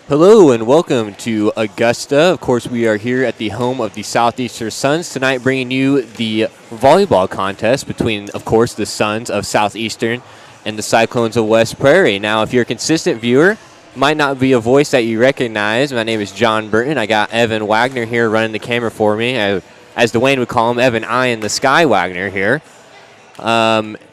Hello and welcome to Augusta. Of course, we are here at the home of the Southeastern Suns tonight, bringing you the volleyball contest between, of course, the Suns of Southeastern and the Cyclones of West Prairie. Now, if you're a consistent viewer, might not be a voice that you recognize. My name is John Burton. I got Evan Wagner here running the camera for me. As Dwayne would call him, Evan Eye in the Sky Wagner here.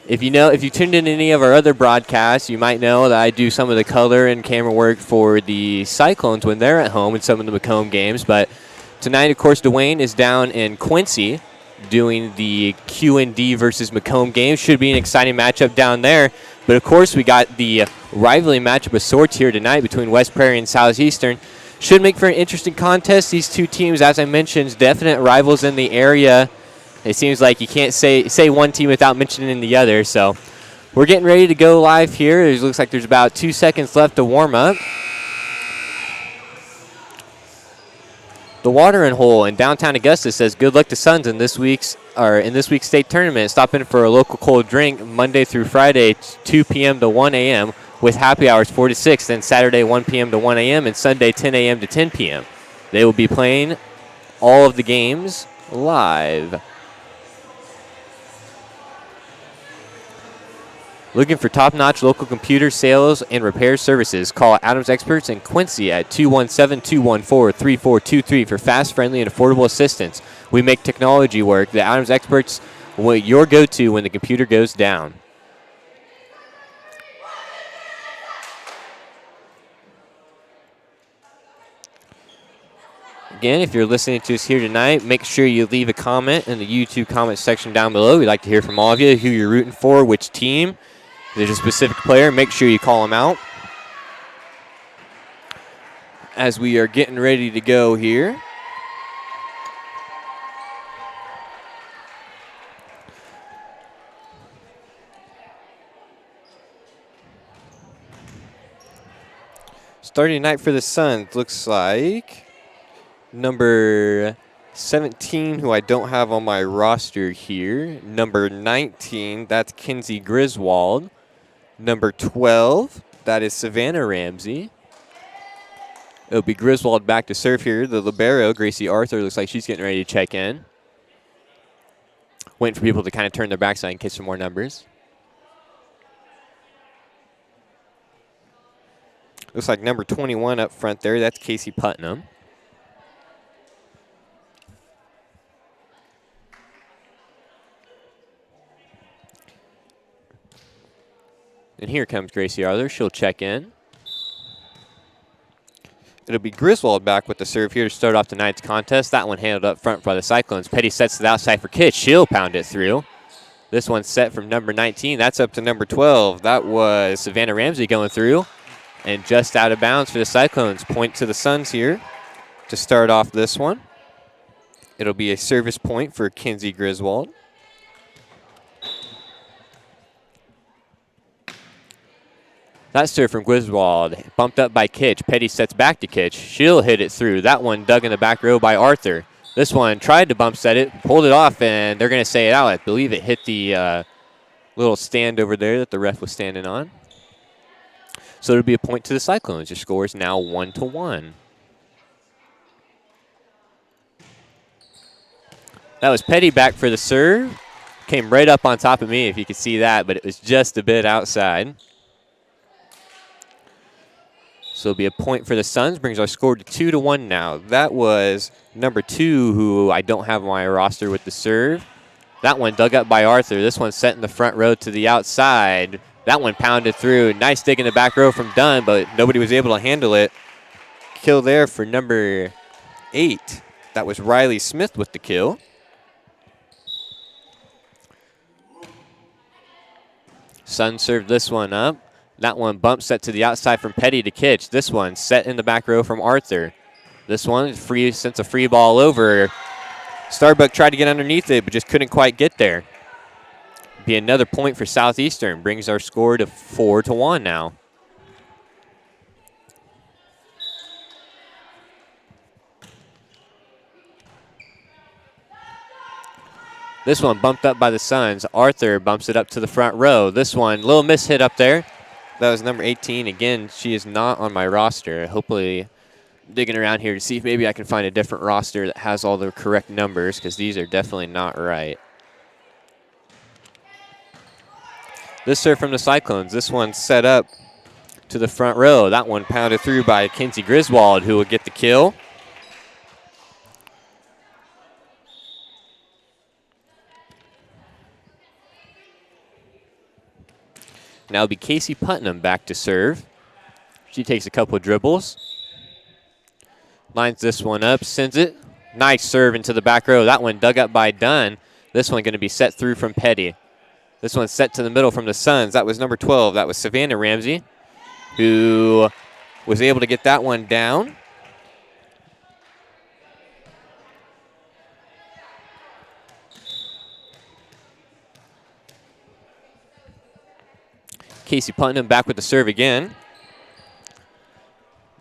If you tuned in any of our other broadcasts, you might know that I do some of the color and camera work for the Cyclones when they're at home in some of the Macomb games. But tonight, of course, Dwayne is down in Quincy doing the Q&D versus Macomb game. Should be an exciting matchup down there. But, of course, we got the rivalry matchup of sorts here tonight between West Prairie and Southeastern. Should make for an interesting contest. These two teams, as I mentioned, definite rivals in the area. It seems like you can't say one team without mentioning the other. So we're getting ready to go live here. It looks like there's about 2 seconds left to warm up. The Watering Hole in downtown Augusta says good luck to Suns in this week's state tournament. Stop in for a local cold drink Monday through Friday, 2 p.m. to 1 a.m. with happy hours 4 to 6. Then Saturday 1 p.m. to 1 a.m. and Sunday 10 a.m. to 10 p.m. They will be playing all of the games live. Looking for top-notch local computer sales and repair services? Call Adams Experts in Quincy at 217-214-3423 for fast, friendly, and affordable assistance. We make technology work. The Adams Experts will be your go-to when the computer goes down. Again, if you're listening to us here tonight, make sure you leave a comment in the YouTube comment section down below. We'd like to hear from all of you, who you're rooting for, which team. If there's a specific player, make sure you call them out. As we are getting ready to go here. Starting tonight for the Suns looks like number 17, who I don't have on my roster here. Number 19, that's Kimchi Griswold. Number 12, that is Savannah Ramsey. It'll be Griswold back to serve here. The libero, Gracie Arthur, looks like she's getting ready to check in. Waiting for people to kind of turn their backs so I can catch some more numbers. Looks like number 21 up front there. That's Casey Putnam. And here comes Gracie Arthur. She'll check in. It'll be Griswold back with the serve here to start off tonight's contest. That one handled up front by the Cyclones. Petty sets to the outside for Kitch. She'll pound it through. This one's set from number 19. That's up to number 12. That was Savannah Ramsey going through. And just out of bounds for the Cyclones. Point to the Suns here to start off this one. It'll be a service point for Kimchi Griswold. That serve from Griswold, bumped up by Kitch. Petty sets back to Kitch. She'll hit it through. That one dug in the back row by Arthur. This one tried to bump set it, pulled it off, and they're going to say it out. I believe it hit the little stand over there that the ref was standing on. So it'll be a point to the Cyclones. Your score is now 1-1. That was Petty back for the serve. Came right up on top of me, if you could see that, but it was just a bit outside. So it'll be a point for the Suns. Brings our score to 2-1 now. That was number 2, who I don't have on my roster with the serve. That one dug up by Arthur. This one set in the front row to the outside. That one pounded through. Nice dig in the back row from Dunn, but nobody was able to handle it. Kill there for number 8. That was Riley Smith with the kill. Suns served this one up. That one bump set to the outside from Petty to Kitch. This one set in the back row from Arthur. This one sends a free ball over. Starbuck tried to get underneath it, but just couldn't quite get there. Be another point for Southeastern. Brings our score to 4-1 now. This one bumped up by the Suns. Arthur bumps it up to the front row. This one, little miss hit up there. That was number 18. Again, she is not on my roster. Hopefully digging around here to see if maybe I can find a different roster that has all the correct numbers, because these are definitely not right. This serve from the Cyclones. This one set up to the front row. That one pounded through by Kimchi Griswold, who will get the kill. Now it'll be Casey Putnam back to serve. She takes a couple of dribbles. Lines this one up, sends it. Nice serve into the back row. That one dug up by Dunn. This one going to be set through from Petty. This one set to the middle from the Suns. That was number 12. That was Savannah Ramsey, who was able to get that one down. Casey Putnam back with the serve again.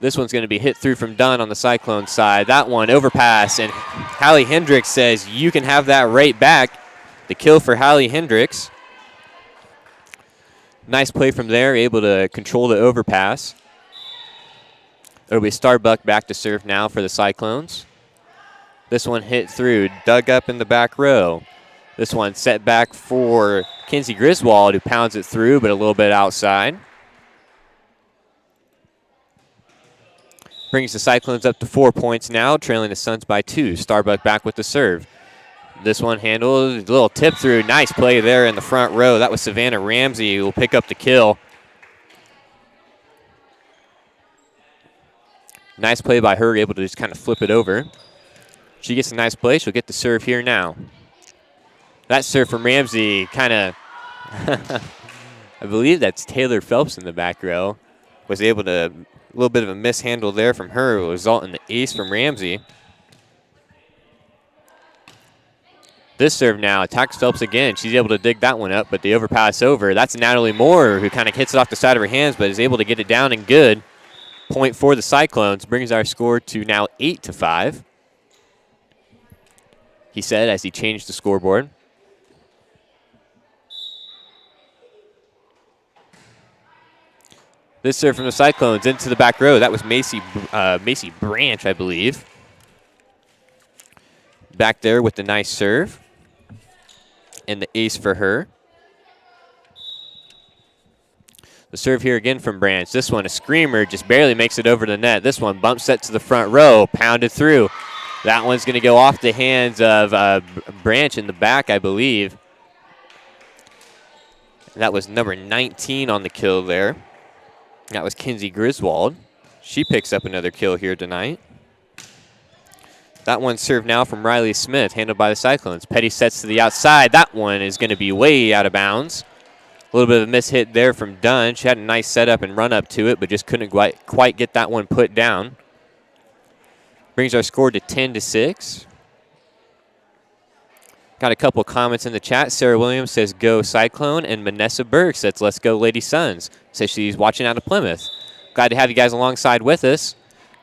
This one's going to be hit through from Dunn on the Cyclone side. That one overpass, and Hallie Hendricks says you can have that right back. The kill for Hallie Hendricks. Nice play from there, able to control the overpass. It'll be Starbuck back to serve now for the Cyclones. This one hit through, dug up in the back row. This one set back for Kimchi Griswold, who pounds it through, but a little bit outside. Brings the Cyclones up to 4 points now, trailing the Suns by 2. Starbuck back with the serve. This one handled, a little tip through. Nice play there in the front row. That was Savannah Ramsey, who will pick up the kill. Nice play by her, able to just kind of flip it over. She gets a nice play. She'll get the serve here now. That serve from Ramsey kind of, I believe that's Taylor Phelps in the back row, was able to, a little bit of a mishandle there from her, will result in the ace from Ramsey. This serve now attacks Phelps again. She's able to dig that one up, but the overpass over. That's Natalie Moore, who kind of hits it off the side of her hands, but is able to get it down and good. Point for the Cyclones, brings our score to now 8-5. He said as he changed the scoreboard. This serve from the Cyclones into the back row. That was Macy Branch, I believe. Back there with the nice serve. And the ace for her. The serve here again from Branch. This one, a screamer, just barely makes it over the net. This one bump set to the front row, pounded through. That one's going to go off the hands of Branch in the back, I believe. That was number 19 on the kill there. That was Kimchi Griswold. She picks up another kill here tonight. That one served now from Riley Smith, handled by the Cyclones. Petty sets to the outside. That one is going to be way out of bounds. A little bit of a miss hit there from Dunn. She had a nice setup and run up to it, but just couldn't quite get that one put down. Brings our score to 10-6. Got a couple comments in the chat. Sarah Williams says, go Cyclone. And Manessa Berg says, let's go Lady Suns. Says she's watching out of Plymouth. Glad to have you guys alongside with us.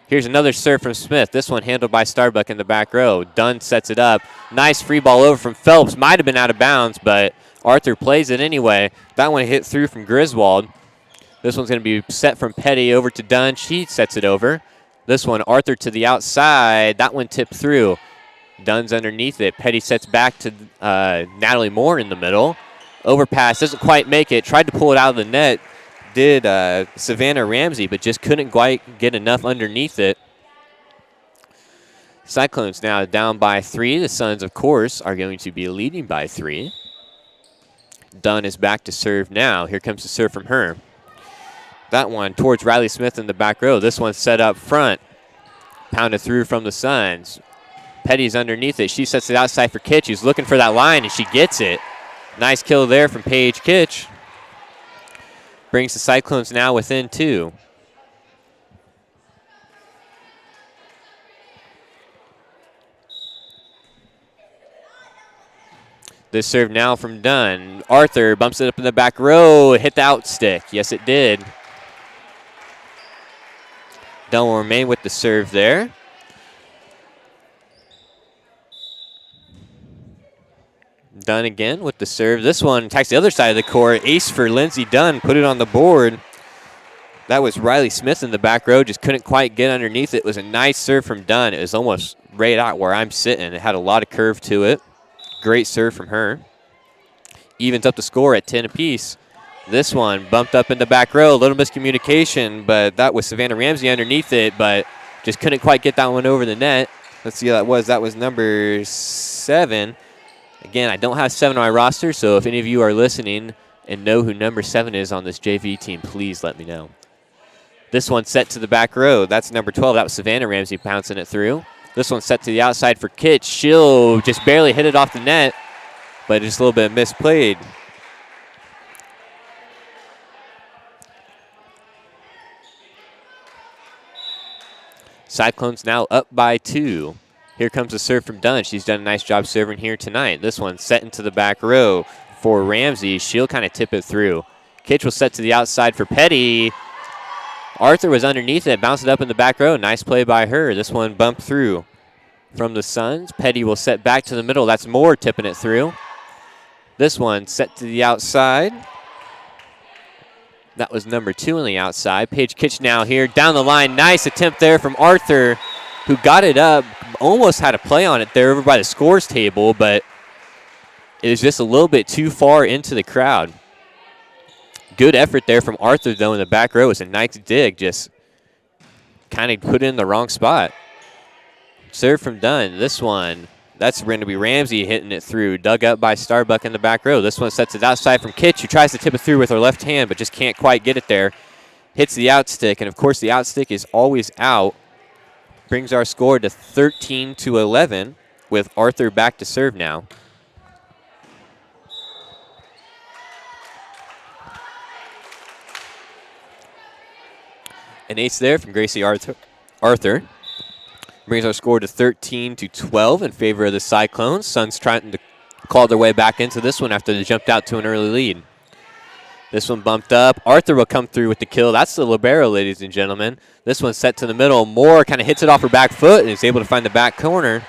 Here's another serve from Smith. This one handled by Starbuck in the back row. Dunn sets it up. Nice free ball over from Phelps. Might have been out of bounds, but Arthur plays it anyway. That one hit through from Griswold. This one's going to be set from Petty over to Dunn. She sets it over. This one, Arthur to the outside. That one tipped through. Dunn's underneath it. Petty sets back to Natalie Moore in the middle. Overpass, doesn't quite make it. Tried to pull it out of the net. Did Savannah Ramsey, but just couldn't quite get enough underneath it. Cyclones now down by 3. The Suns, of course, are going to be leading by 3. Dunn is back to serve now. Here comes the serve from her. That one towards Riley Smith in the back row. This one set up front. Pounded through from the Suns. Petty's underneath it. She sets it outside for Kitch, who's looking for that line, and she gets it. Nice kill there from Paige Kitch. Brings the Cyclones now within 2. This serve now from Dunn. Arthur bumps it up in the back row. Hit the out stick. Yes, it did. Dunn will remain with the serve there. Dunn again with the serve. This one attacks the other side of the court. Ace for Lindsey Dunn. Put it on the board. That was Riley Smith in the back row. Just couldn't quite get underneath it. It was a nice serve from Dunn. It was almost right out where I'm sitting. It had a lot of curve to it. Great serve from her. Evens up the score at 10 apiece. This one bumped up in the back row. A little miscommunication, but that was Savannah Ramsey underneath it, but just couldn't quite get that one over the net. Let's see how that was. That was number 7. Again, I don't have 7 on my roster, so if any of you are listening and know who number 7 is on this JV team, please let me know. This one set to the back row. That's number 12. That was Savannah Ramsey bouncing it through. This one set to the outside for Kitch. She'll just barely hit it off the net, but just a little bit misplayed. Cyclones now up by 2. Here comes the serve from Dunn. She's done a nice job serving here tonight. This one set into the back row for Ramsey. She'll kind of tip it through. Kitch will set to the outside for Petty. Arthur was underneath it, bounced it up in the back row. Nice play by her. This one bumped through from the Suns. Petty will set back to the middle. That's Moore tipping it through. This one set to the outside. That was number 2 on the outside. Paige Kitch now here down the line. Nice attempt there from Arthur, who got it up. Almost had a play on it there over by the scores table, but it was just a little bit too far into the crowd. Good effort there from Arthur, though, in the back row. It was a nice dig, just kind of put it in the wrong spot. Serve from Dunn. This one, that's going to be Ramsey hitting it through. Dug up by Starbuck in the back row. This one sets it outside from Kitch, who tries to tip it through with her left hand, but just can't quite get it there. Hits the outstick, and, of course, the outstick is always out. Brings our score to 13-11 with Arthur back to serve now. An ace there from Gracie Arthur. Brings our score to 13-12 in favor of the Cyclones. Suns trying to claw their way back into this one after they jumped out to an early lead. This one bumped up. Arthur will come through with the kill. That's the libero, ladies and gentlemen. This one set to the middle. Moore kind of hits it off her back foot and is able to find the back corner.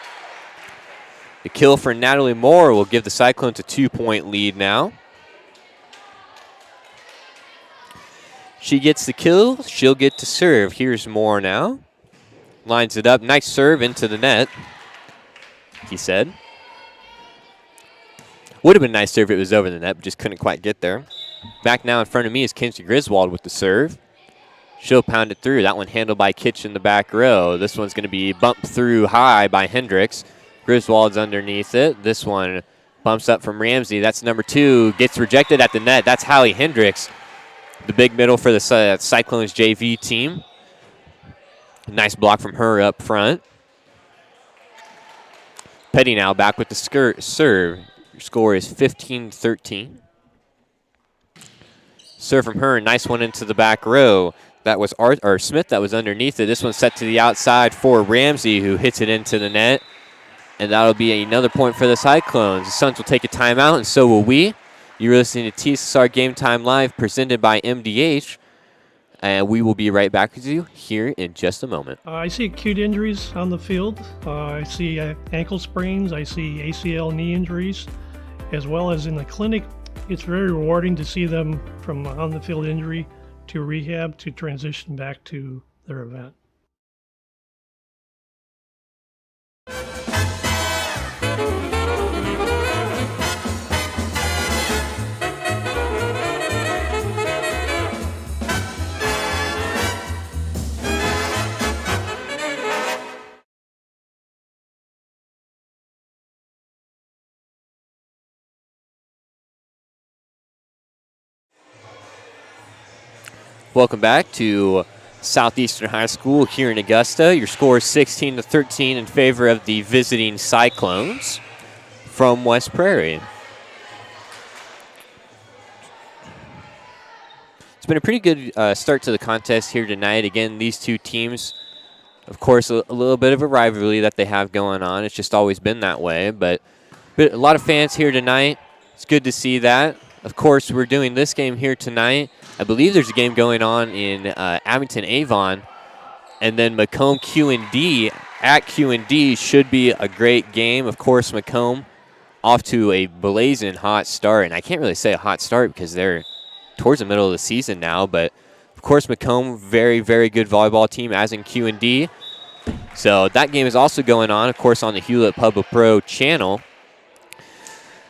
The kill for Natalie Moore will give the Cyclones a 2-point lead now. She gets the kill. She'll get to serve. Here's Moore now. Lines it up. Nice serve into the net, he said. Would have been a nice serve if it was over the net, but just couldn't quite get there. Back now in front of me is Kimchi Griswold with the serve. She'll pound it through. That one handled by Kitch in the back row. This one's going to be bumped through high by Hendricks. Griswold's underneath it. This one bumps up from Ramsey. That's number 2. Gets rejected at the net. That's Hallie Hendricks, the big middle for the Cyclones JV team. Nice block from her up front. Petty now back with the serve. Your score is 15-13. Serve from her. Nice one into the back row. That was Smith that was underneath it. This one set to the outside for Ramsey, who hits it into the net. And that'll be another point for the Cyclones. The Suns will take a timeout, and so will we. You're listening to TSSR Game Time Live, presented by MDH. And we will be right back with you here in just a moment. I see acute injuries on the field. I see ankle sprains. I see ACL knee injuries, as well as in the clinic. It's very rewarding to see them from on-the-field injury to rehab to transition back to their event. Welcome back to Southeastern High School here in Augusta. Your score is 16-13 in favor of the visiting Cyclones from West Prairie. It's been a pretty good start to the contest here tonight. Again, these two teams, of course, a little bit of a rivalry that they have going on. It's just always been that way. But a lot of fans here tonight. It's good to see that. Of course, we're doing this game here tonight. I believe there's a game going on in Abington Avon, and then Macomb Q&D at Q&D should be a great game. Of course, Macomb off to a blazing hot start, and I can't really say a hot start because they're towards the middle of the season now, but of course, Macomb, very, very good volleyball team, as in Q&D. So that game is also going on, of course, on the Hulett PubliPro channel.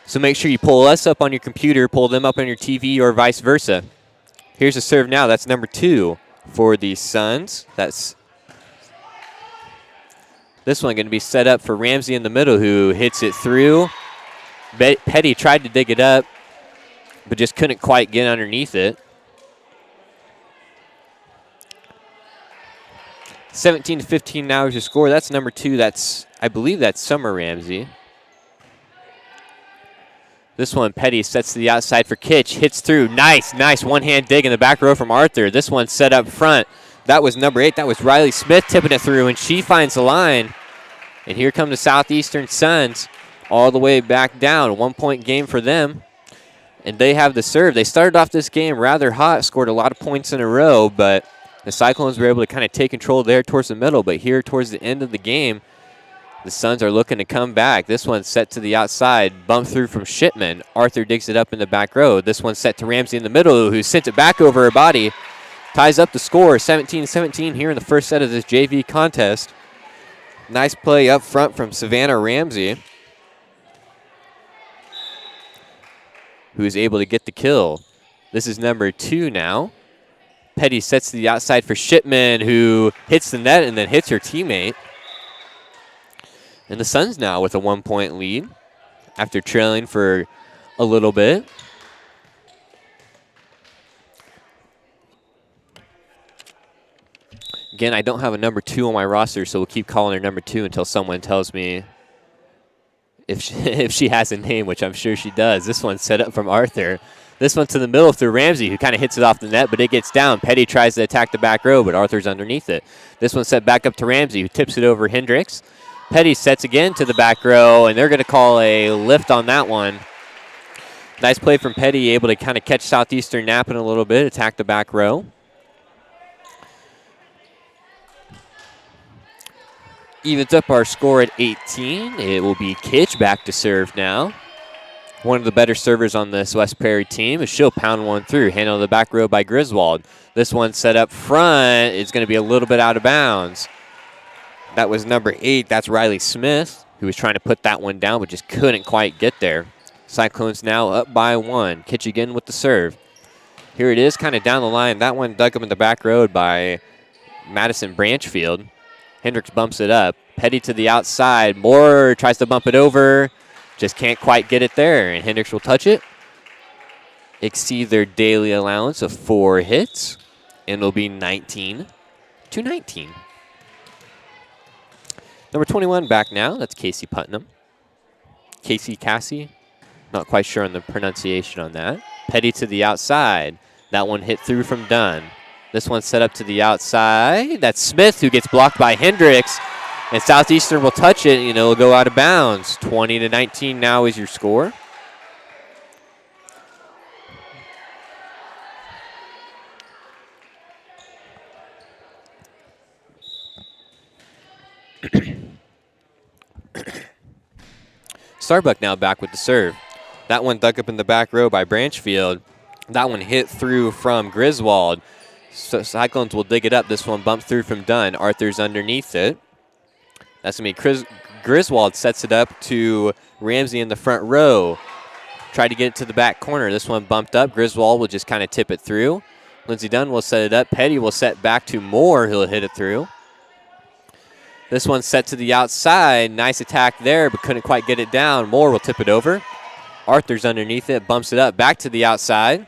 So make sure you pull us up on your computer, pull them up on your TV, or vice versa. Here's a serve now. That's number 2 for the Suns. That's this one going to be set up for Ramsey in the middle, who hits it through. Petty tried to dig it up, but just couldn't quite get underneath it. 17-15 now is your score. That's number 2. I believe that's Summer Ramsey. This one, Petty sets to the outside for Kitch. Hits through. Nice one-hand dig in the back row from Arthur. This one set up front. That was number 8. That was Riley Smith tipping it through, and she finds the line. And here come the Southeastern Suns all the way back down. 1-point game for them. And they have the serve. They started off this game rather hot, scored a lot of points in a row, but the Cyclones were able to kind of take control there towards the middle. But here towards the end of the game, the Suns are looking to come back. This one's set to the outside, bumped through from Shipman. Arthur digs it up in the back row. This one's set to Ramsey in the middle, who sent it back over her body. Ties up the score, 17-17 here in the first set of this JV contest. Nice play up front from Savannah Ramsey, who's able to get the kill. This is number 2 now. Petty sets to the outside for Shipman, who hits the net and then hits her teammate. And the Suns now with a 1-point lead after trailing for a little bit. Again, I don't have a number 2 on my roster, so we'll keep calling her number 2 until someone tells me if she has a name, which I'm sure she does. This one's set up from Arthur. This one to the middle through Ramsey, who kind of hits it off the net, but it gets down. Petty tries to attack the back row, but Arthur's underneath it. This one set back up to Ramsey, who tips it over Hendricks. Petty sets again to the back row, and they're going to call a lift on that one. Nice play from Petty, able to kind of catch Southeastern napping a little bit, attack the back row. Evens up our score at 18. It will be Kitch back to serve now. One of the better servers on this West Prairie team, as she'll pound one through. Handled the back row by Griswold. This one set up front. It's going to be a little bit out of bounds. That was number 8. That's Riley Smith, who was trying to put that one down, but just couldn't quite get there. Cyclones now up by 1. Kitch again with the serve. Here it is, kind of down the line. That one dug up in the back road by Madison Branchfield. Hendricks bumps it up. Petty to the outside. Moore tries to bump it over. Just can't quite get it there, and Hendricks will touch it. Exceed their daily allowance of 4 hits, and it'll be 19-19. Number 21 back now. That's Casey Putnam. Cassie. Not quite sure on the pronunciation on that. Petty to the outside. That one hit through from Dunn. This one set up to the outside. That's Smith, who gets blocked by Hendricks. And Southeastern will touch it, and it'll go out of bounds. 20-19 now is your score. Starbuck now back with the serve. That one dug up in the back row by Branchfield. That one hit through from Griswold. So Cyclones will dig it up. This one bumped through from Dunn. Arthur's underneath it. That's going to be Griswold sets it up to Ramsey in the front row. Tried to get it to the back corner. This one bumped up. Griswold will just kind of tip it through. Lindsey Dunn will set it up. Petty will set back to Moore. He'll hit it through. This one's set to the outside. Nice attack there, but couldn't quite get it down. Moore will tip it over. Arthur's underneath it, bumps it up. Back to the outside.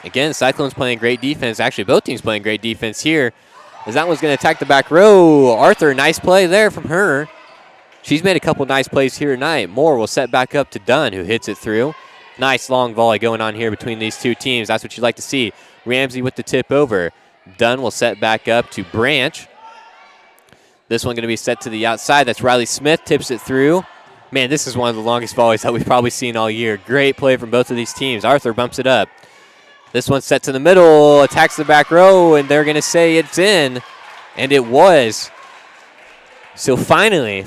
Again, Cyclones playing great defense. Actually, both teams playing great defense here. As that one's going to attack the back row. Arthur, nice play there from her. She's made a couple nice plays here tonight. Moore will set back up to Dunn, who hits it through. Nice long volley going on here between these two teams. That's what you like to see. Ramsey with the tip over. Dunn will set back up to Branch. This one going to be set to the outside. That's Riley Smith, tips it through. Man, this is one of the longest volleys that we've probably seen all year. Great play from both of these teams. Arthur bumps it up. This one's set to the middle, attacks the back row, and they're going to say it's in, and it was. So finally,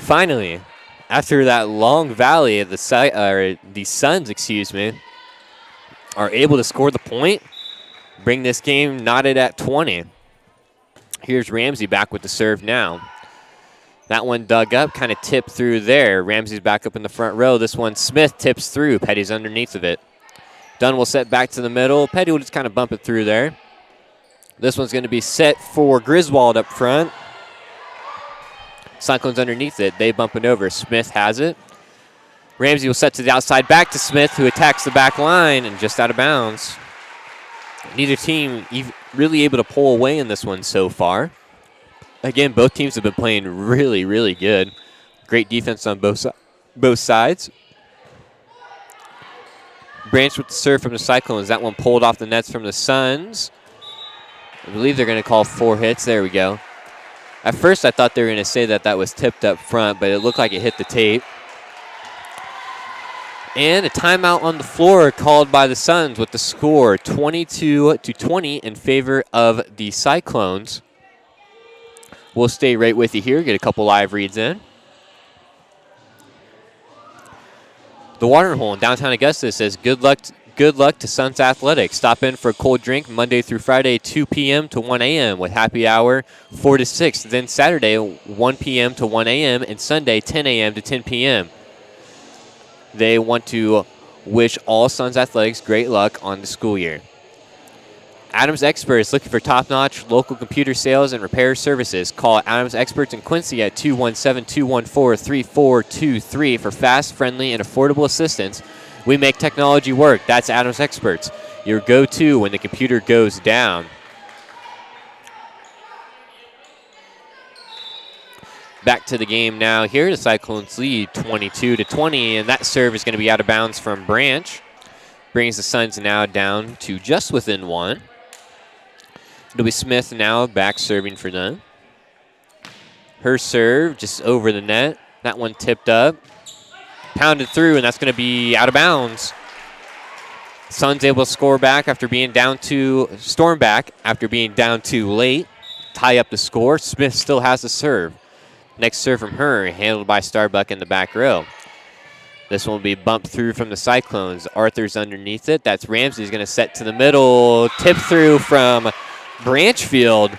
after that long valley, the Suns, are able to score the point. bring this game knotted at 20. Here's Ramsey back with the serve now. That one dug up, kind of tipped through there. Ramsey's back up in the front row. This one, Smith tips through. Petty's underneath of it. Dunn will set back to the middle. Petty will just kind of bump it through there. This one's going to be set for Griswold up front. Cyclones underneath it. They bump it over. Smith has it. Ramsey will set to the outside, back to Smith, who attacks the back line and just out of bounds. Neither team really able to pull away in this one so far. Again, both teams have been playing really, really good. Great defense on both sides. Branch with the serve from the Cyclones. That one pulled off the nets from the Suns. I believe they're going to call 4 hits. There we go. At first, I thought they were going to say that was tipped up front, but it looked like it hit the tape. And a timeout on the floor called by the Suns with the score 22-20 in favor of the Cyclones. We'll stay right with you here, get a couple live reads in. The Watering Hole in downtown Augusta says, good luck to Suns Athletics. Stop in for a cold drink Monday through Friday, 2 p.m. to 1 a.m. with happy hour 4 to 6. Then Saturday, 1 p.m. to 1 a.m. and Sunday, 10 a.m. to 10 p.m. They want to wish all Suns Athletics great luck on the school year. Adams Experts, looking for top-notch local computer sales and repair services. Call Adams Experts in Quincy at 217-214-3423 for fast, friendly, and affordable assistance. We make technology work. That's Adams Experts, your go-to when the computer goes down. Back to the game now here. The Cyclones lead 22-20, and that serve is going to be out of bounds from Branch. Brings the Suns now down to just within 1. It'll be Smith now back serving for them. Her serve just over the net. That one tipped up. Pounded through, and that's going to be out of bounds. Suns able to score back after being down to, storm back after being down too late. Tie up the score. Smith still has the serve. Next serve from her, handled by Starbuck in the back row. This one will be bumped through from the Cyclones. Arthur's underneath it. That's Ramsey's going to set to the middle. Tip through from Branchfield.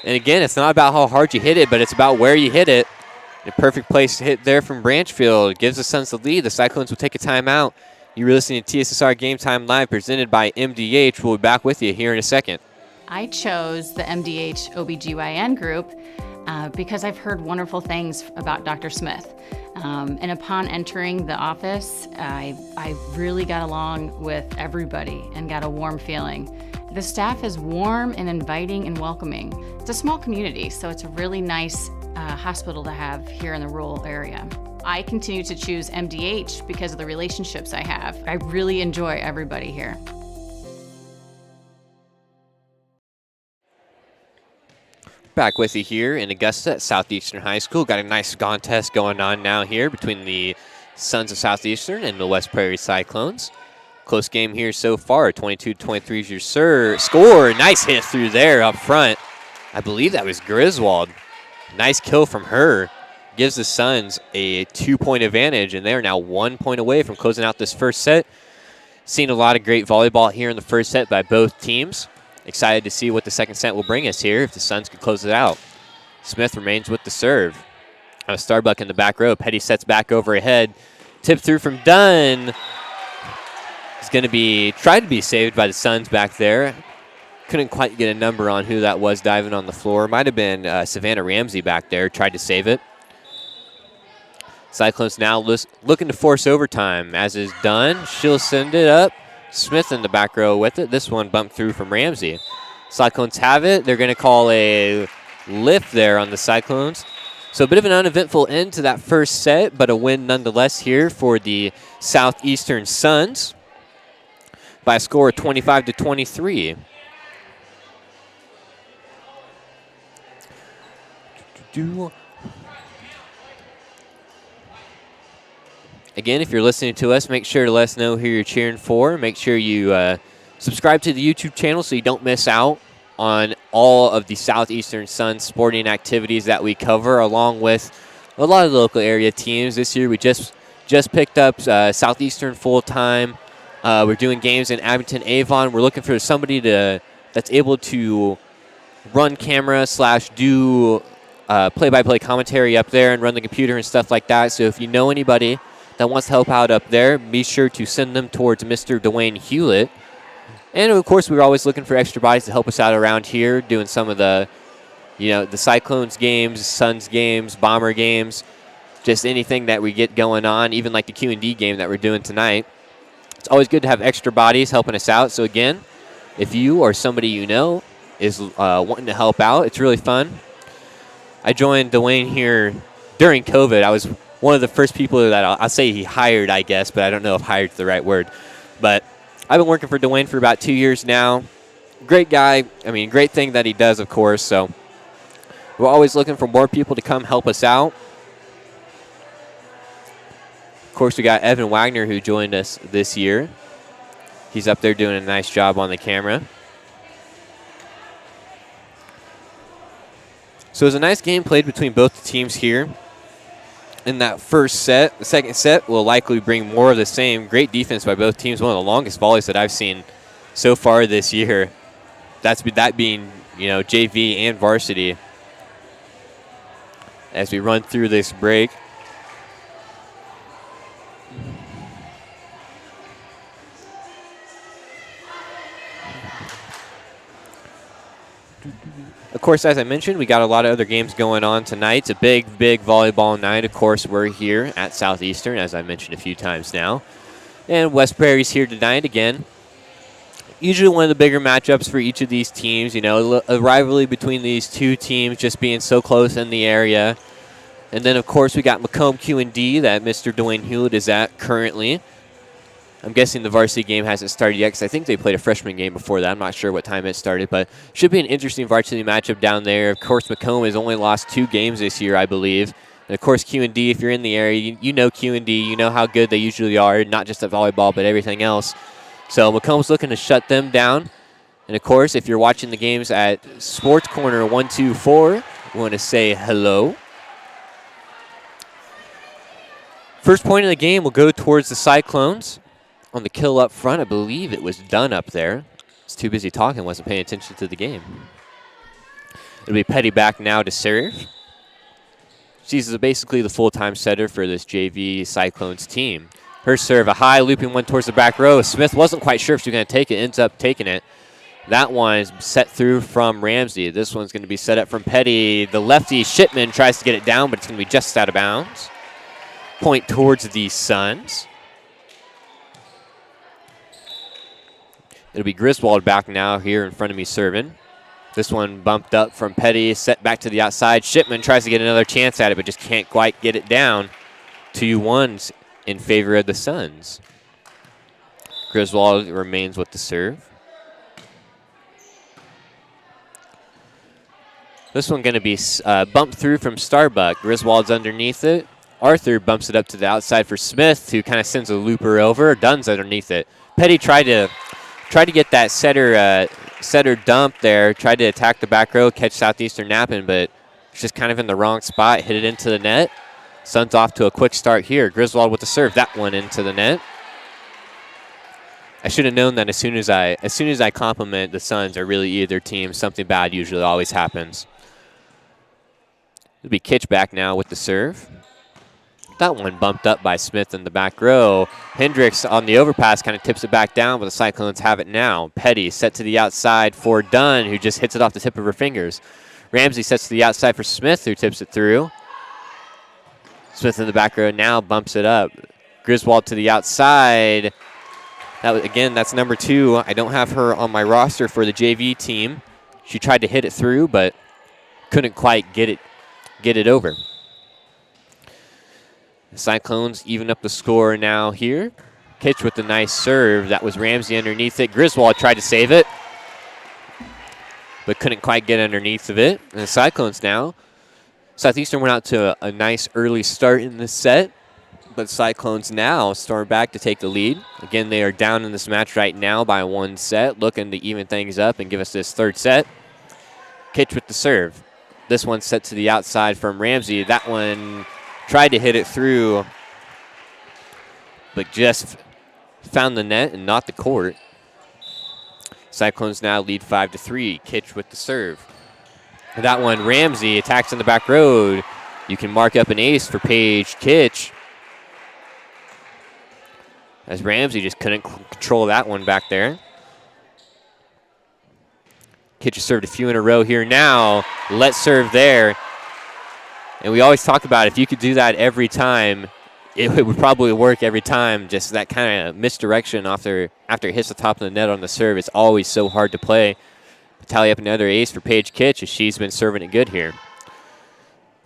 And again, it's not about how hard you hit it, but it's about where you hit it. A perfect place to hit there from Branchfield. Gives the Suns the lead. The Cyclones will take a timeout. You're listening to TSSR Game Time Live, presented by MDH. We'll be back with you here in a second. I chose the MDH OBGYN group because I've heard wonderful things about Dr. Smith. And upon entering the office, I really got along with everybody and got a warm feeling. The staff is warm and inviting and welcoming. It's a small community, so it's a really nice hospital to have here in the rural area. I continue to choose MDH because of the relationships I have. I really enjoy everybody here. Back with you here in Augusta at Southeastern High School. Got a nice contest going on now here between the Sons of Southeastern and the West Prairie Cyclones. Close game here so far. 22-23 is your score. Nice hit through there up front. I believe that was Griswold. Nice kill from her. Gives the Suns a 2-point advantage, and they're now 1 point away from closing out this first set. Seen a lot of great volleyball here in the first set by both teams. Excited to see what the second set will bring us here if the Suns can close it out. Smith remains with the serve. Starbuck in the back row. Petty sets back overhead. Tip through from Dunn. It's going to be tried to be saved by the Suns back there. Couldn't quite get a number on who that was diving on the floor. Might have been Savannah Ramsey back there. Tried to save it. Cyclones now looking to force overtime, as is Dunn. She'll send it up. Smith in the back row with it. This one bumped through from Ramsey. Cyclones have it. They're going to call a lift there on the Cyclones. So a bit of an uneventful end to that first set, but a win nonetheless here for the Southeastern Suns by a score of 25-23. Again, if you're listening to us, make sure to let us know who you're cheering for. Make sure you subscribe to the YouTube channel so you don't miss out on all of the Southeastern Suns sporting activities that we cover, along with a lot of local area teams. This year we just picked up Southeastern full-time We're doing games in Abington, Avon. We're looking for somebody that's able to run camera / do play-by-play commentary up there and run the computer and stuff like that. So if you know anybody that wants to help out up there, be sure to send them towards Mr. Dwayne Hulett. And, of course, we're always looking for extra bodies to help us out around here, doing some of the, the Cyclones games, Suns games, Bomber games, just anything that we get going on, even like the Q&D game that we're doing tonight. It's always good to have extra bodies helping us out. So, again, if you or somebody you know is wanting to help out, it's really fun. I joined Dwayne here during COVID. I was one of the first people that I'll say he hired, I guess, but I don't know if hired is the right word. But I've been working for Dwayne for about 2 years now. Great guy. I mean, great thing that he does, of course. So we're always looking for more people to come help us out. Of course, we got Evan Wagner, who joined us this year. He's up there doing a nice job on the camera. So it was a nice game played between both the teams here. In that first set, the second set will likely bring more of the same. Great defense by both teams. One of the longest volleys that I've seen so far this year. That being, JV and varsity. As we run through this break. Of course, as I mentioned, we got a lot of other games going on tonight. It's a big volleyball night. Of course, we're here at Southeastern, as I mentioned a few times now. And West Prairie's here tonight again. Usually one of the bigger matchups for each of these teams. A rivalry between these two teams just being so close in the area. And then, of course, we got Macomb Q&D that Mr. Dwayne Hulett is at currently. I'm guessing the varsity game hasn't started yet because I think they played a freshman game before that. I'm not sure what time it started, but should be an interesting varsity matchup down there. Of course, Macomb has only lost 2 games this year, I believe. And, of course, Q&D, if you're in the area, you know Q&D. You know how good they usually are, not just at volleyball, but everything else. So Macomb's looking to shut them down. And, of course, if you're watching the games at Sports Corner 124, we want to say hello. First point of the game will go towards the Cyclones. On the kill up front, I believe it was Dunn up there. He's too busy talking, wasn't paying attention to the game. It'll be Petty back now to serve. She's basically the full-time setter for this JV Cyclones team. Her serve, a high looping one towards the back row. Smith wasn't quite sure if she was going to take it, ends up taking it. That one is set through from Ramsey. This one's going to be set up from Petty. The lefty Shipman tries to get it down, but it's going to be just out of bounds. Point towards the Suns. It'll be Griswold back now here in front of me serving. This one bumped up from Petty, set back to the outside. Shipman tries to get another chance at it, but just can't quite get it down. 2-1 in favor of the Suns. Griswold remains with the serve. This one going to be bumped through from Starbuck. Griswold's underneath it. Arthur bumps it up to the outside for Smith, who kind of sends a looper over. Dunn's underneath it. Petty tried to get that setter dump there, tried to attack the back row, catch Southeastern napping, but it's just kind of in the wrong spot, hit it into the net. Suns off to a quick start here. Griswold with the serve, that one into the net. I should have known that as soon as I compliment the Suns or really either team, something bad usually always happens. It'll be Kitch back now with the serve. That one bumped up by Smith in the back row. Hendricks on the overpass kind of tips it back down, but the Cyclones have it now. Petty set to the outside for Dunn, who just hits it off the tip of her fingers. Ramsey sets to the outside for Smith, who tips it through. Smith in the back row now bumps it up. Griswold to the outside. Again, that's number 2. I don't have her on my roster for the JV team. She tried to hit it through, but couldn't quite get it over. The Cyclones even up the score now here. Kitch with the nice serve. That was Ramsey underneath it. Griswold tried to save it, but couldn't quite get underneath of it. And the Cyclones now. Southeastern went out to a nice early start in this set, but Cyclones now storm back to take the lead. Again, they are down in this match right now by 1 set, looking to even things up and give us this third set. Kitch with the serve. This one set to the outside from Ramsey. That one tried to hit it through, but just found the net and not the court. Cyclones now lead 5-3. Kitch with the serve. That one, Ramsey attacks on the back road. You can mark up an ace for Paige Kitch, as Ramsey just couldn't control that one back there. Kitch has served a few in a row here now. Let's serve there. And we always talk about if you could do that every time, it would probably work every time. Just that kind of misdirection after it hits the top of the net on the serve. It's always so hard to play. Tally up another ace for Paige Kitch as she's been serving it good here.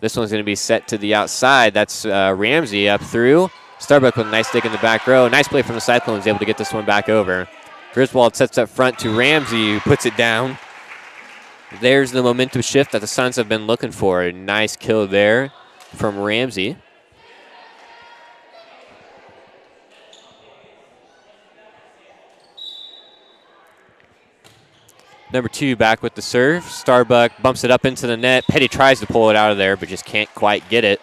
This one's going to be set to the outside. That's Ramsey up through. Starbuck with a nice dig in the back row. Nice play from the Cyclones, able to get this one back over. Griswold sets up front to Ramsey, who puts it down. There's the momentum shift that the Suns have been looking for. A nice kill there from Ramsey. Number 2 back with the serve. Starbuck bumps it up into the net. Petty tries to pull it out of there, but just can't quite get it.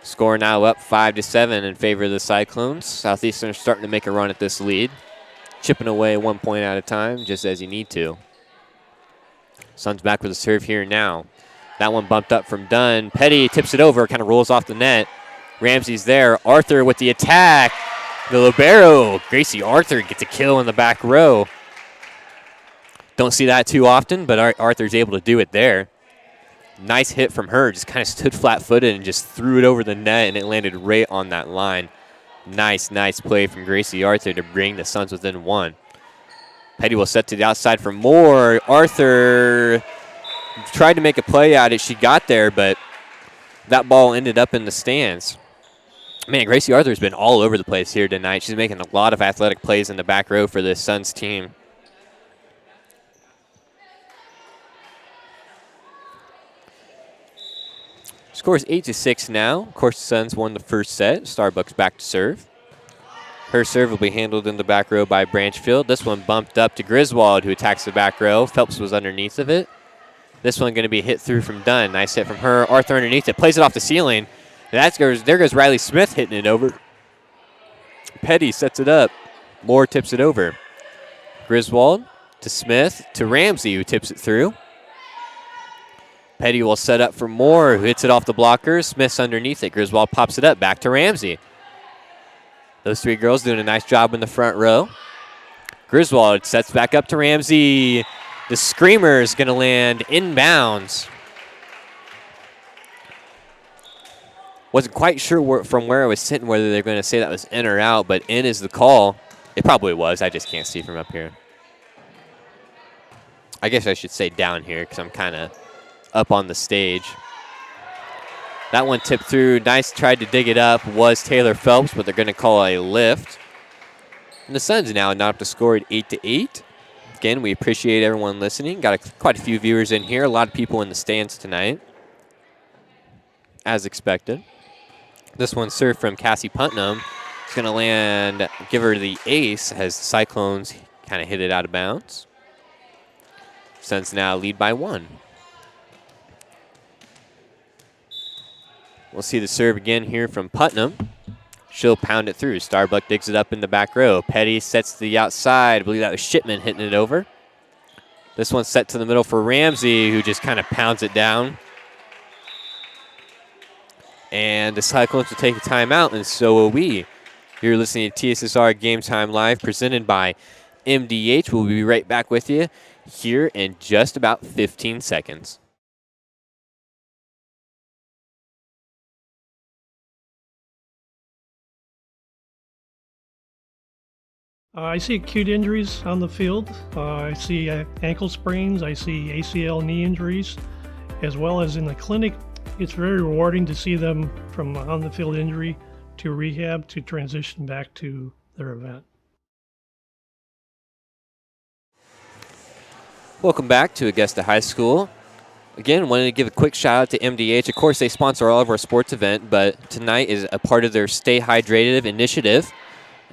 Score now up 5-7 in favor of the Cyclones. Southeastern starting to make a run at this lead. Chipping away 1 point at a time, just as you need to. Suns back with the serve here now. That one bumped up from Dunn. Petty tips it over, kind of rolls off the net. Ramsey's there. Arthur with the attack. The libero, Gracie Arthur, gets a kill in the back row. Don't see that too often, but Arthur's able to do it there. Nice hit from her. Just kind of stood flat-footed and just threw it over the net, and it landed right on that line. Nice, nice play from Gracie Arthur to bring the Suns within 1. Petty will set to the outside for more. Arthur tried to make a play at it. She got there, but that ball ended up in the stands. Man, Gracie Arthur's been all over the place here tonight. She's making a lot of athletic plays in the back row for this Suns team. Score is 8-6 now. Of course, the Suns won the first set. Starbuck's back to serve. Her serve will be handled in the back row by Branchfield. This one bumped up to Griswold, who attacks the back row. Phelps was underneath of it. This one going to be hit through from Dunn. Nice hit from her. Arthur underneath it. Plays it off the ceiling. There goes Riley Smith hitting it over. Petty sets it up. Moore tips it over. Griswold to Smith to Ramsey, who tips it through. Petty will set up for Moore, who hits it off the blocker. Smith's underneath it. Griswold pops it up. Back to Ramsey. Those 3 girls doing a nice job in the front row. Griswold sets back up to Ramsey. The screamer is going to land inbounds. Wasn't quite sure from where I was sitting whether they're going to say that was in or out, but in is the call. It probably was. I just can't see from up here. I guess I should say down here because I'm kind of up on the stage. That one tipped through. Nice, tried to dig it up. Was Taylor Phelps, but they're going to call a lift. And the Suns now not up to score at 8-8. Again, we appreciate everyone listening. Got quite a few viewers in here. A lot of people in the stands tonight, as expected. This one served from Cassie Putnam. It's going to land, give her the ace as the Cyclones kind of hit it out of bounds. Suns now lead by 1. We'll see the serve again here from Putnam. She'll pound it through. Starbuck digs it up in the back row. Petty sets to the outside. I believe that was Shipman hitting it over. This one's set to the middle for Ramsey, who just kind of pounds it down. And the Cyclones will take a timeout, and so will we. You're listening to TSSR Game Time Live, presented by MDH. We'll be right back with you here in just about 15 seconds. I see acute injuries on the field. I see ankle sprains. I see ACL knee injuries, as well as in the clinic. It's very rewarding to see them from on-the-field injury to rehab to transition back to their event. Welcome back to Augusta High School. Again, wanted to give a quick shout out to MDH. Of course, they sponsor all of our sports event, but tonight is a part of their Stay Hydrated initiative.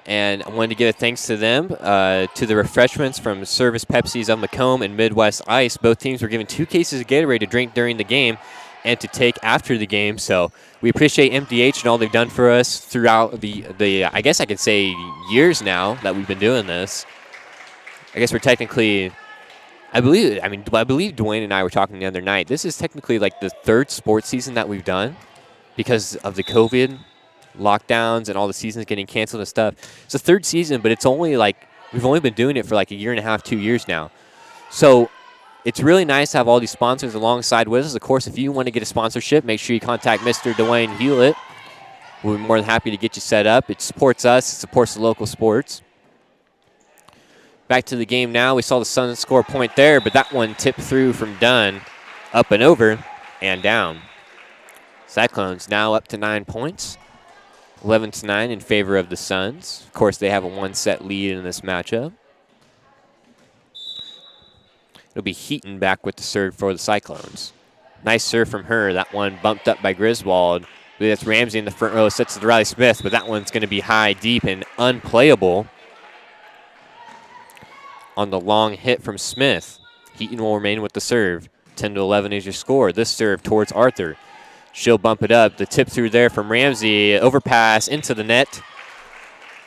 And I wanted to give a thanks to them, to the refreshments from Service Pepsi's of Macomb and Midwest Ice. Both teams were given 2 cases of Gatorade to drink during the game. and to take after the game. So we appreciate MDH and all they've done for us throughout the I guess I could say years now that we've been doing this. I guess we're technically, I believe Dwayne and I were talking the other night. This is technically like the 3rd sports season that we've done because of the COVID lockdowns and all the seasons getting canceled and stuff. It's the 3rd season, but it's only like, we've only been doing it for like a year and a half, 2 years now. So it's really nice to have all these sponsors alongside with us. Of course, if you want to get a sponsorship, make sure you contact Mr. Dwayne Hulett. We'll be more than happy to get you set up. It supports us. It supports the local sports. Back to the game now. We saw the Suns score a point there, but that one tipped through from Dunn, up and over, and down. Cyclones now up to 9 points. 11-9 in favor of the Suns. Of course, they have a 1-set lead in this matchup. It'll be Heaton back with the serve for the Cyclones. Nice serve from her. That one bumped up by Griswold. That's Ramsey in the front row, sets to Riley Smith, but that one's going to be high, deep, and unplayable on the long hit from Smith. Heaton will remain with the serve. 10-11 is your score. This serve towards Arthur. She'll bump it up. The tip through there from Ramsey. Overpass into the net.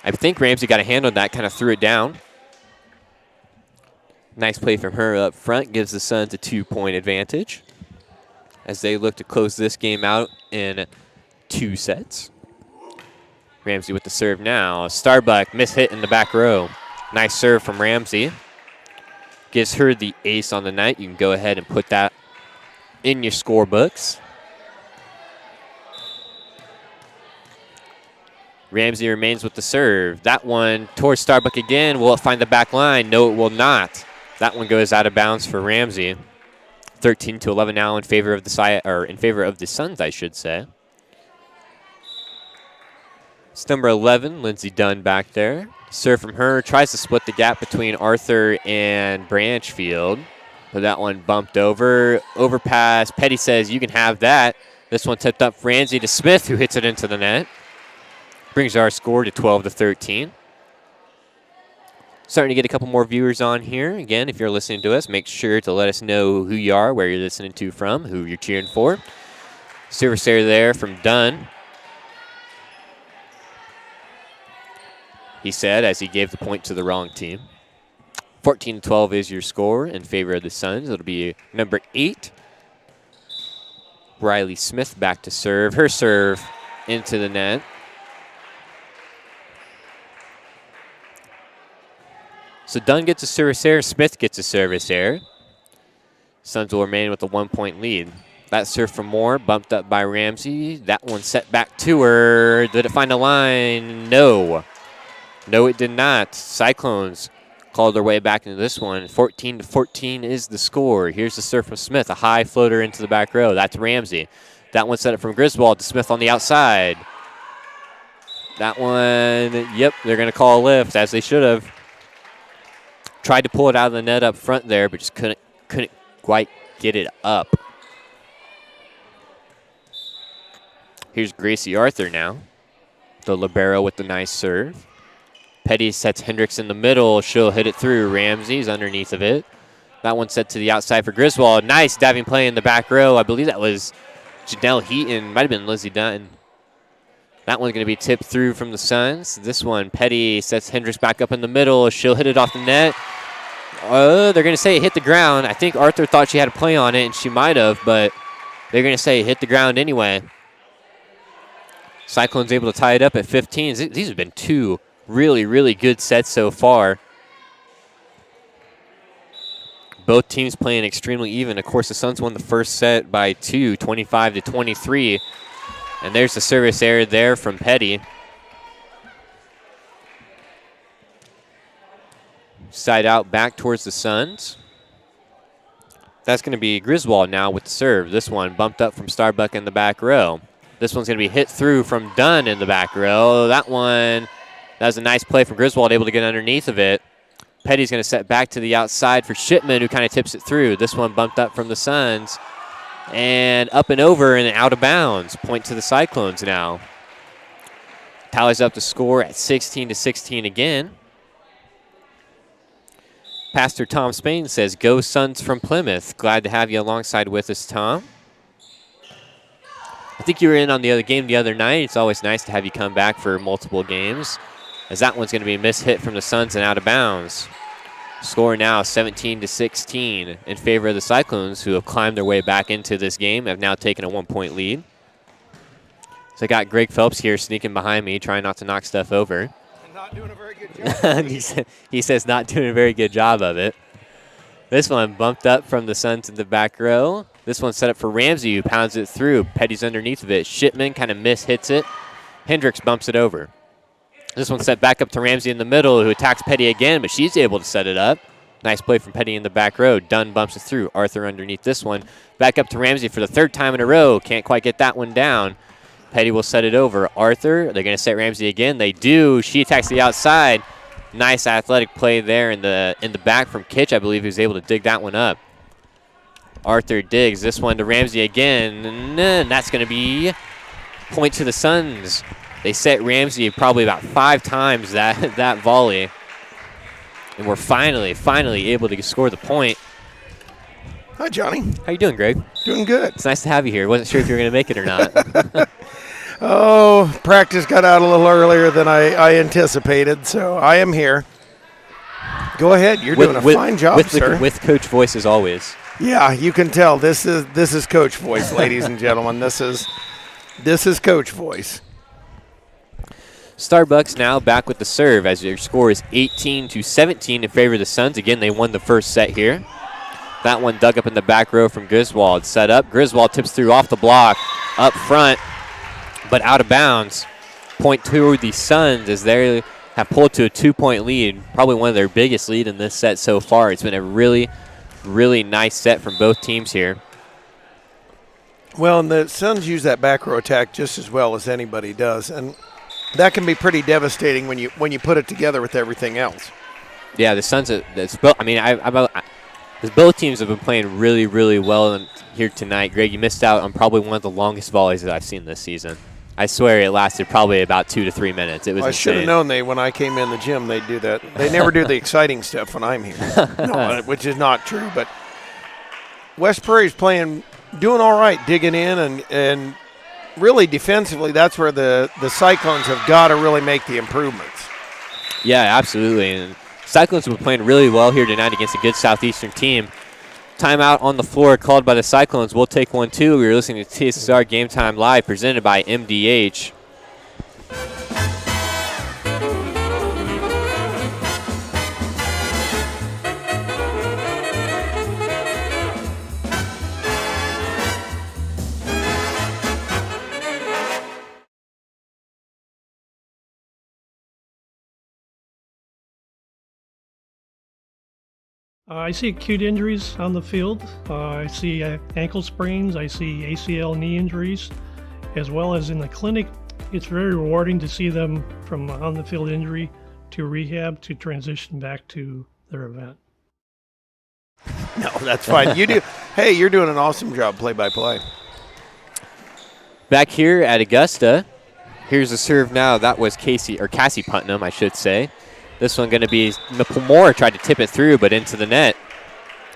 I think Ramsey got a hand on that, kind of threw it down. Nice play from her up front. Gives the Suns a 2-point advantage as they look to close this game out in 2 sets. Ramsey with the serve now. Starbuck mishit in the back row. Nice serve from Ramsey. Gives her the ace on the night. You can go ahead and put that in your scorebooks. Ramsey remains with the serve. That one towards Starbuck again. Will it find the back line? No, it will not. That one goes out of bounds for Ramsey. 13-11 now in favor of the Suns, I should say. It's number 11, Lindsey Dunn back there. Serve from her. Tries to split the gap between Arthur and Branchfield. But that one bumped over. Overpass. Petty says, you can have that. This one tipped up Ramsey to Smith, who hits it into the net. Brings our score to 12-13. Starting to get a couple more viewers on here. Again, if you're listening to us, make sure to let us know who you are, where you're listening to from, who you're cheering for. Service error there from Dunn. He said as he gave the point to the wrong team. 14-12 is your score in favor of the Suns. It'll be number 8. Riley Smith back to serve. Her serve into the net. So Dunn gets a service error. Smith gets a service error. Suns will remain with a 1-point lead. That serve from Moore, bumped up by Ramsey. That one set back to her. Did it find a line? No. No, it did not. Cyclones called their way back into this one. 14-14 is the score. Here's the serve from Smith. A high floater into the back row. That's Ramsey. That one set up from Griswold to Smith on the outside. That one, yep, they're going to call a lift, as they should have. Tried to pull it out of the net up front there, but just couldn't quite get it up. Here's Gracie Arthur now. The libero with the nice serve. Petty sets Hendricks in the middle. She'll hit it through. Ramsey's underneath of it. That one set to the outside for Griswold. Nice diving play in the back row. I believe that was Janelle Heaton. Might have been Lindsey Dunn. That one's going to be tipped through from the Suns. This one, Petty sets Hendricks back up in the middle. She'll hit it off the net. They're going to say it hit the ground. I think Arthur thought she had a play on it, and she might have, but they're going to say it hit the ground anyway. Cyclones able to tie it up at 15. These have been 2 really, really good sets so far. Both teams playing extremely even. Of course, the Suns won the first set by 2, 25-23. And there's the service error there from Petty. Side out back towards the Suns. That's going to be Griswold now with the serve. This one bumped up from Starbuck in the back row. This one's going to be hit through from Dunn in the back row. That was a nice play from Griswold, able to get underneath of it. Petty's going to set back to the outside for Shipman, who kind of tips it through. This one bumped up from the Suns. And up and over and out of bounds. Point to the Cyclones now. Tallies up the score at 16-16 again. Pastor Tom Spain says, go Suns from Plymouth. Glad to have you alongside with us, Tom. I think you were in on the other game the other night. It's always nice to have you come back for multiple games, as that one's going to be a missed hit from the Suns and out of bounds. Score now 17-16 in favor of the Cyclones, who have climbed their way back into this game, have now taken a 1-point lead. So I got Greg Phelps here sneaking behind me, trying not to knock stuff over. And not doing a very good job. he says not doing a very good job of it. This one bumped up from the Suns in the back row. This one set up for Ramsey, who pounds it through. Petty's underneath of it. Shipman kind of hits it. Hendricks bumps it over. This one set back up to Ramsey in the middle, who attacks Petty again, but she's able to set it up. Nice play from Petty in the back row. Dunn bumps it through. Arthur underneath this one. Back up to Ramsey for the third time in a row. Can't quite get that one down. Petty will set it over. Arthur, they're going to set Ramsey again. They do. She attacks the outside. Nice athletic play there in the back from Kitch, I believe, who's able to dig that one up. Arthur digs this one to Ramsey again, and that's going to be point to the Suns. They set Ramsey probably about 5 times that volley, and we're finally able to score the point. Hi, Johnny. How you doing, Greg? Doing good. It's nice to have you here. Wasn't sure if you were going to make it or not. Oh, practice got out a little earlier than I anticipated, so I am here. Go ahead. You're doing a fine job, sir. With Coach voice as always. Yeah, you can tell this is Coach voice, ladies and gentlemen. This is Coach voice. Starbucks now back with the serve as their score is 18-17 in favor of the Suns. Again, they won the first set here. That one dug up in the back row from Griswold. Set up. Griswold tips through off the block, up front, but out of bounds. Point to the Suns as they have pulled to a 2-point lead, probably one of their biggest lead in this set so far. It's been a really nice set from both teams here. Well, and the Suns use that back row attack just as well as anybody does, and that can be pretty devastating when you put it together with everything else. Yeah, the Suns. Both teams have been playing really well here tonight. Greg, you missed out on probably one of the longest volleys that I've seen this season. I swear it lasted probably about 2 to 3 minutes. It was I should have known when I came in the gym they'd do that. They never do the exciting stuff when I'm here, no, which is not true. But West Prairie's doing all right, digging in, and really defensively, that's where the Cyclones have got to really make the improvements. Yeah, absolutely. And Cyclones have been playing really well here tonight against a good Southeastern team. Timeout on the floor called by the Cyclones. We'll take one, too. We're listening to TSSR Game Time Live, presented by MDH. I see acute injuries on the field. I see ankle sprains. I see ACL knee injuries, as well as in the clinic. It's very rewarding to see them from on the field injury to rehab to transition back to their event. No, that's fine. You do. Hey, you're doing an awesome job play-by-play. Back here at Augusta, here's the serve now. That was Cassie Putnam, I should say. This one going to be Moore tried to tip it through, but into the net.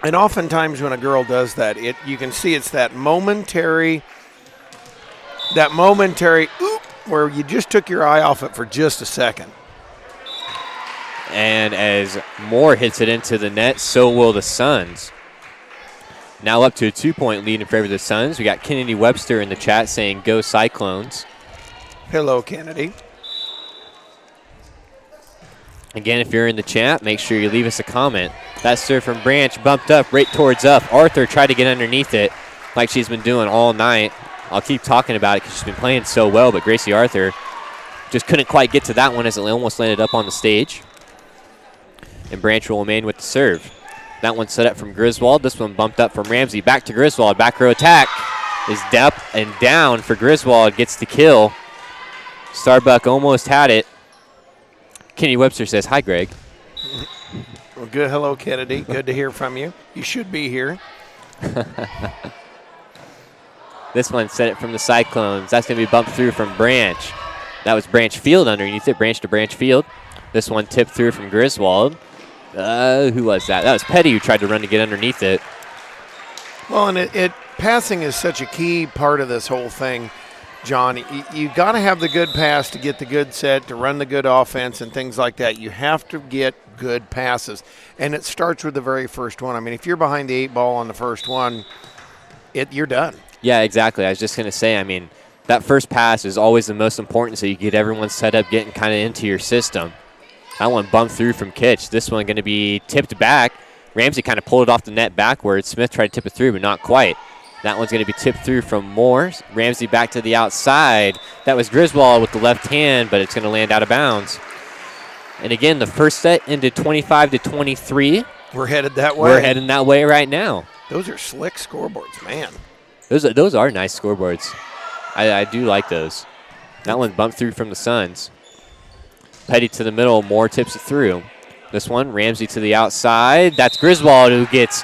And oftentimes when a girl does that, you can see it's that momentary oop, where you just took your eye off it for just a second. And as Moore hits it into the net, so will the Suns. Now up to a 2-point lead in favor of the Suns. We got Kennedy Webster in the chat saying, "Go Cyclones." Hello, Kennedy. Again, if you're in the chat, make sure you leave us a comment. That serve from Branch bumped up right towards up. Arthur tried to get underneath it like she's been doing all night. I'll keep talking about it because she's been playing so well, but Gracie Arthur just couldn't quite get to that one as it almost landed up on the stage. And Branch will remain with the serve. That one set up from Griswold. This one bumped up from Ramsey. Back to Griswold. Back row attack is up and down for Griswold. Gets the kill. Starbuck almost had it. Kenny Webster says, "Hi, Greg." Well, good. Hello, Kennedy. Good to hear from you. You should be here. This one set it from the Cyclones. That's going to be bumped through from Branch. That was Branch Field underneath it. Branch to Branch Field. This one tipped through from Griswold. Who was that? That was Petty who tried to run to get underneath it. Well, and passing is such a key part of this whole thing. John, you got to have the good pass to get the good set, to run the good offense and things like that. You have to get good passes, and it starts with the very first one. I mean, if you're behind the 8 ball on the first one, you're done. Yeah, exactly. I was just going to say, I mean, that first pass is always the most important, so you get everyone set up, getting kind of into your system. That one bumped through from Kitch. This one going to be tipped back. Ramsey kind of pulled it off the net backwards. Smith tried to tip it through, but not quite. That one's going to be tipped through from Moore. Ramsey back to the outside. That was Griswold with the left hand, but it's going to land out of bounds. And again, the first set ended 25-23. We're headed that way. We're heading that way right now. Those are slick scoreboards, man. Those are nice scoreboards. I do like those. That one bumped through from the Suns. Petty to the middle. Moore tips it through. This one, Ramsey to the outside. That's Griswold who gets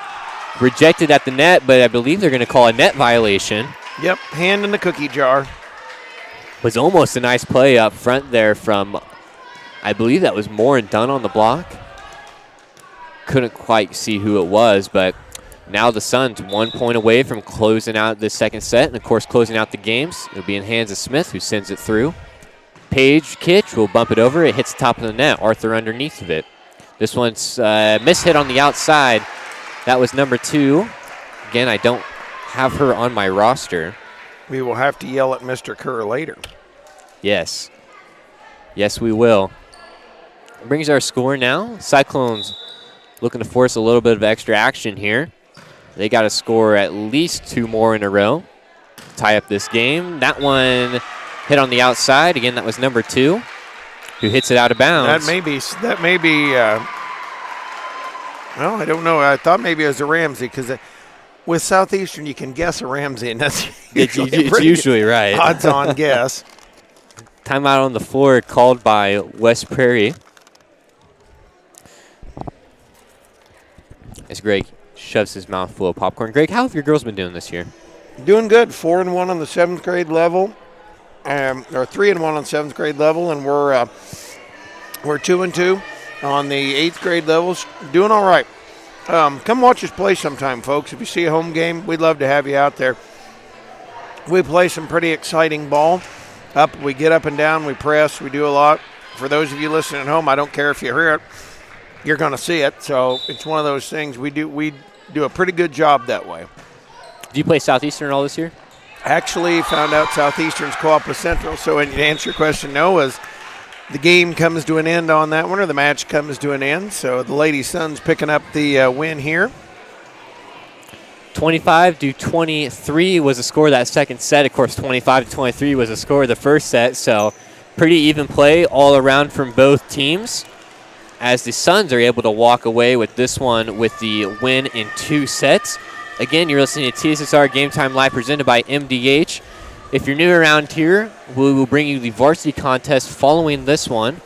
rejected at the net, but I believe they're going to call a net violation. Yep, hand in the cookie jar. Was almost a nice play up front there from, I believe that was Moore and Dunn on the block. Couldn't quite see who it was, but now the Suns 1 point away from closing out the second set, and of course closing out the games. It'll be in hands of Smith, who sends it through. Page Kitch will bump it over. It hits the top of the net. Arthur underneath of it. This one's mishit on the outside. That was number 2. Again, I don't have her on my roster. We will have to yell at Mr. Kerr later. Yes. Yes, we will. Brings our score now. Cyclones looking to force a little bit of extra action here. They got to score at least 2 more in a row. Tie up this game. That one hit on the outside. Again, that was number 2, who hits it out of bounds. That may be. Well, I don't know. I thought maybe it was a Ramsey because with Southeastern you can guess a Ramsey, and that's it's usually right. Odds-on guess. Timeout on the floor called by West Prairie. As Greg shoves his mouth full of popcorn. Greg, how have your girls been doing this year? Doing good. 4-1 on the 7th grade level, or 3-1 on 7th grade level, and we're 2-2 on the 8th grade levels. Doing all right. Come watch us play sometime, folks. If you see a home game, we'd love to have you out there. We play some pretty exciting ball. We get up and down, we press, we do a lot. For those of you listening at home, I don't care if you hear it, you're going to see it. So it's one of those things we do a pretty good job that way. Do you play Southeastern all this year? Actually found out Southeastern's co-op with Central. So to answer your question, no, as the game comes to an end on that one, or the match comes to an end. So the Lady Suns picking up the win here. 25-23 was the score of that second set. Of course, 25-23 was the score of the first set. So pretty even play all around from both teams, as the Suns are able to walk away with this one with the win in 2 sets. Again, you're listening to TSSR Game Time Live presented by MDH. If you're new around here, we will bring you the varsity contest following this one.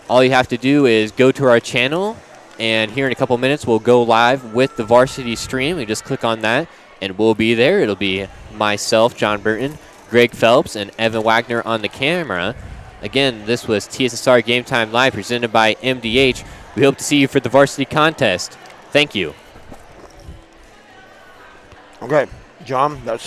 All you have to do is go to our channel, and here in a couple minutes we'll go live with the varsity stream. You just click on that, and we'll be there. It'll be myself, John Burton, Greg Phelps, and Evan Wagner on the camera. Again, this was TSSR Game Time Live presented by MDH. We hope to see you for the varsity contest. Thank you. Okay, John, that's